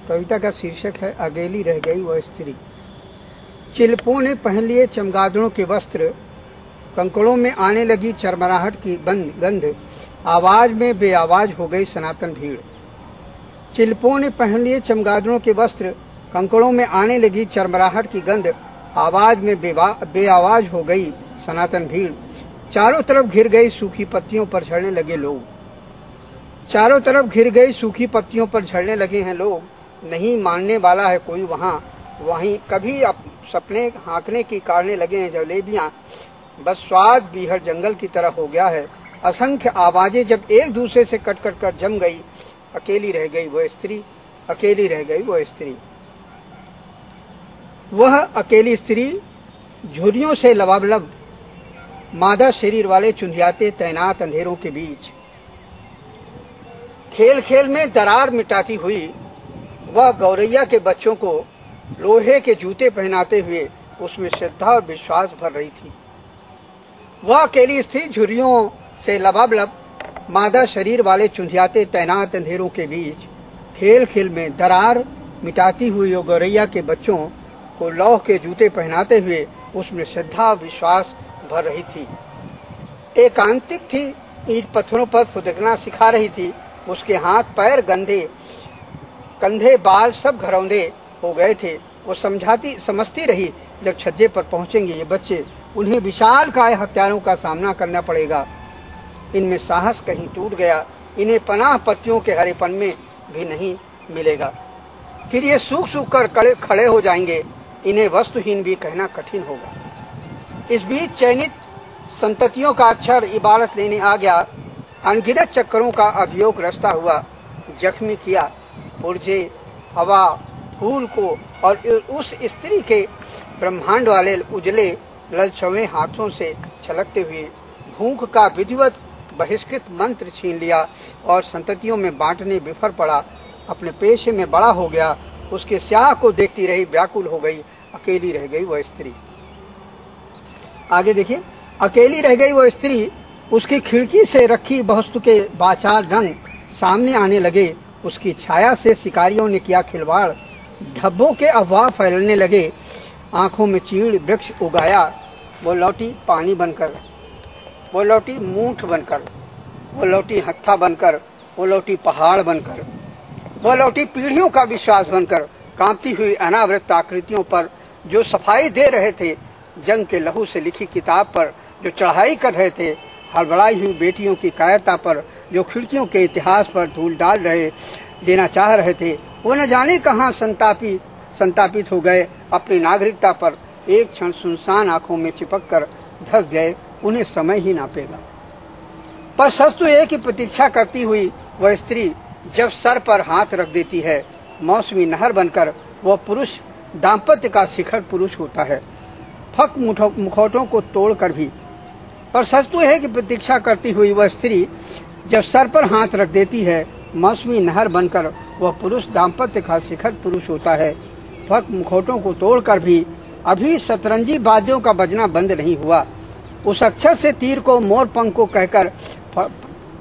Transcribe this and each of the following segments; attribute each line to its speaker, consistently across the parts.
Speaker 1: कविता का शीर्षक है अकेली रह गई वह स्त्री। चिलपों ने पहन लिए चमगादड़ों के वस्त्र, कंकड़ों में आने लगी चरमराहट की गंध, आवाज में बेआवाज हो गई सनातन भीड़। चिलपों ने पहन लिए चमगादड़ों के वस्त्र, कंकड़ों में आने लगी चरमराहट की गंध, आवाज में बेआवाज हो गई सनातन भीड़। चारों तरफ घिर गई सूखी पत्तियों पर झड़ने लगे लोग, चारों तरफ घिर गई सूखी पत्तियों पर झड़ने लगे हैं लोग। नहीं मानने वाला है कोई वहीं कभी सपने हाँकने की काटने लगे हैं जलेबियां। बस स्वाद बीहड़ जंगल की तरह हो गया है। असंख्य आवाजें जब एक दूसरे से कट कट कर जम गई, अकेली रह गई वह स्त्री, अकेली रह गई वह स्त्री। वह अकेली स्त्री झुर्रियों से लबालब, मादा शरीर वाले चुंधियाते तैनात अंधेरों के बीच, खेल खेल में दरार मिटाती हुई वह गौरैया के बच्चों को लोहे के जूते पहनाते हुए उसमें श्रद्धा और विश्वास भर रही थी। वह अकेली स्त्री झुर्रियों से लबालब, मादा शरीर वाले चुंधियाते तैनात अंधेरों के बीच, खेल खेल में दरार मिटाती हुई वो गौरैया के बच्चों को लौह के जूते पहनाते हुए उसमें श्रद्धा और विश्वास भर रही थी। एकांतिक थी, ईंट पत्थरों पर फुदकना सिखा रही थी। उसके हाथ पैर गंदे, कंधे बाल सब घरौंदे हो गए थे। वो समझती रही जब छज्जे पर पहुंचेंगे ये बच्चे, उन्हें विशालकाय हत्यारों का सामना करना पड़ेगा। इनमें साहस कहीं टूट गया, इन्हें पनाह पत्तियों के हरेपन में भी नहीं मिलेगा। फिर ये सूख सूख कर खड़े हो जाएंगे, इन्हें वस्तुहीन भी कहना कठिन होगा। इस बीच चयनित संततियों का अक्षर इबारत लेने आ गया। अनगिनत चक्करों का अभियोग रचता हुआ जख्मी किया पुरजे, हवा, फूल को और उस स्त्री के ब्रह्मांड वाले उजले ललचवे हाथों से छलकते हुए भूख का विधिवत बहिष्कृत मंत्र छीन लिया और संततियों में बांटने बिफर पड़ा। अपने पेशे में बड़ा हो गया, उसके स्याह को देखती रही व्याकुल हो गई, अकेली रह गई वह स्त्री। आगे देखिए, अकेली रह गई वह स्त्री। उसकी खिड़की से रखी वस्तु के बाचार रंग सामने आने लगे। उसकी छाया से शिकारियों ने किया खिलवाड़, धब्बों के अफवाह फैलने लगे। आंखों में चीड़ वृक्ष उगाया। वो लौटी पानी बनकर, वो लौटी मूठ बनकर, वो लौटी हत्था बनकर, वो लौटी पहाड़ बनकर, वो लौटी पीढ़ियों का विश्वास बनकर। कांपती हुई अनावृत आकृतियों पर जो सफाई दे रहे थे, जंग के लहू से लिखी किताब पर जो चढ़ाई कर रहे थे, हड़बड़ाई हुई बेटियों की कायरता पर जो खिड़कियों के इतिहास पर धूल डाल देना चाह रहे थे, वो न जाने कहां संतापित हो गए। अपनी नागरिकता पर एक क्षण सुनसान आंखों में चिपक कर धंस गए। उन्हें समय ही नापेगा। पर सच तो एक ही प्रतीक्षा करती हुई वह स्त्री जब सर पर हाथ रख देती है, मौसमी नहर बनकर वह पुरुष दाम्पत्य का शिखर पुरुष होता है, फक मुखौटों को तोड़कर भी। पर सच तो है कि प्रतीक्षा करती हुई वह स्त्री जब सर पर हाथ रख देती है, मौसमी नहर बनकर वह पुरुष दाम्पत्य का शिखर पुरुष होता है, फक मुखौटों को तोड़कर भी। अभी सतरंजी वाद्यों का बजना बंद नहीं हुआ। उस अक्षर से तीर को मोर पंख को कहकर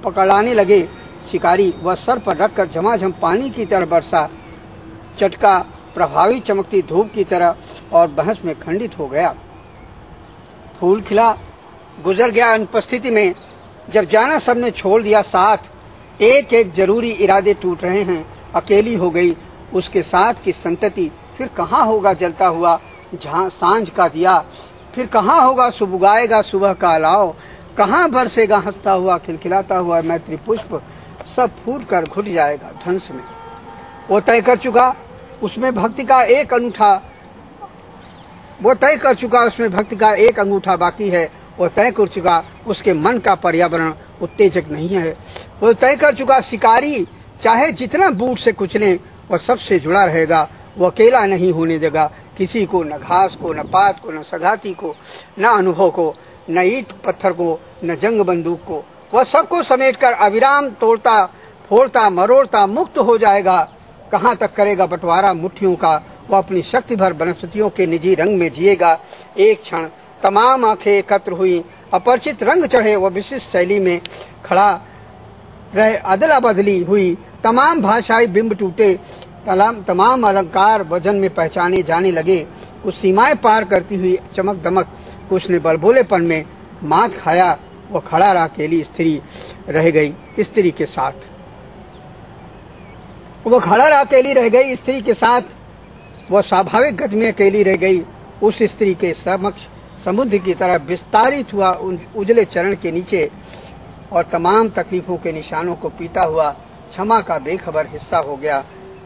Speaker 1: पकड़ाने लगे शिकारी। वह सर पर रखकर झमाझम पानी की तरह बरसा, चटका प्रभावी चमकती धूप की तरह और बहस में खंडित हो गया। फूल खिला गुजर गया अनुपस्थिति में। जब जाना सबने छोड़ दिया साथ, एक एक जरूरी इरादे टूट रहे हैं। अकेली हो गई उसके साथ की संतति। फिर कहाँ होगा जलता हुआ जहाँ सांझ का दिया, फिर कहाँ होगा सुबुगाएगा सुबह का अलाव, कहाँ बरसेगा हंसता हुआ खिलखिलाता हुआ मैत्री पुष्प, सब फूट कर घुट जाएगा ध्वंस में। वो तय कर चुका उसमें भक्ति का एक अंगूठा बाकी है। वो तय कर चुका उसके मन का पर्यावरण उत्तेजक नहीं है। वो तय कर चुका शिकारी चाहे जितना बूट से कुचले, वह सबसे जुड़ा रहेगा। वो अकेला नहीं होने देगा किसी को, न घास को, न पात को, न सगाती को, न अनुभव को, न ईंट पत्थर को, न जंग बंदूक को। वह सबको समेटकर अविराम तोड़ता फोड़ता मरोड़ता मुक्त हो जाएगा। कहाँ तक करेगा बंटवारा मुट्ठियों का। वह अपनी शक्ति भर वनस्पतियों के निजी रंग में जिएगा। एक क्षण तमाम आंखें एकत्र हुई, अपरिचित रंग चढ़े। वह विशिष्ट शैली में खड़ा रहे, अदला बदली हुई, तमाम भाषाई बिंब टूटे, तमाम अलंकार वजन में पहचाने जाने लगे। कुछ सीमाएं पार करती हुई चमक दमक कुछ ने बड़बोलेपन में मात खाया। वह खड़ा रहा अकेली स्त्री रह गई स्त्री के साथ। वह खड़ा रहा अकेली रह गई स्त्री के साथ। वह स्वाभाविक गति में अकेली रह गई। उस स्त्री के समक्ष समुद्र की तरह विस्तारित हुआ उजले चरण के नीचे और तमाम तकलीफों के निशानों को पीता हुआ क्षमा का बेखबर हिस्सा हो गया,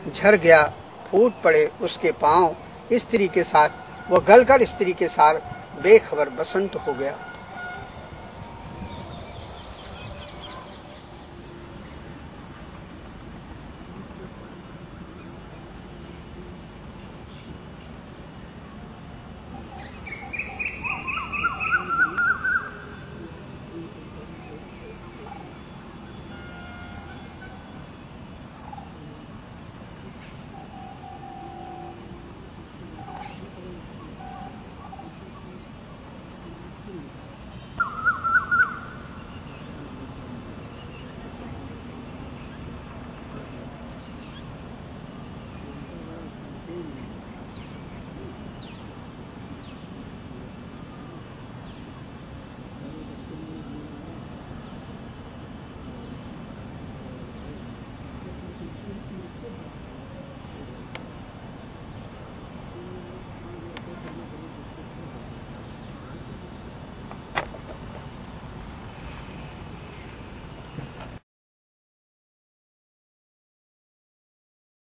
Speaker 1: झर गया, फूट पड़े उसके पांव। स्त्री के साथ वह गलकर स्त्री के साथ बेखबर बसंत हो गया।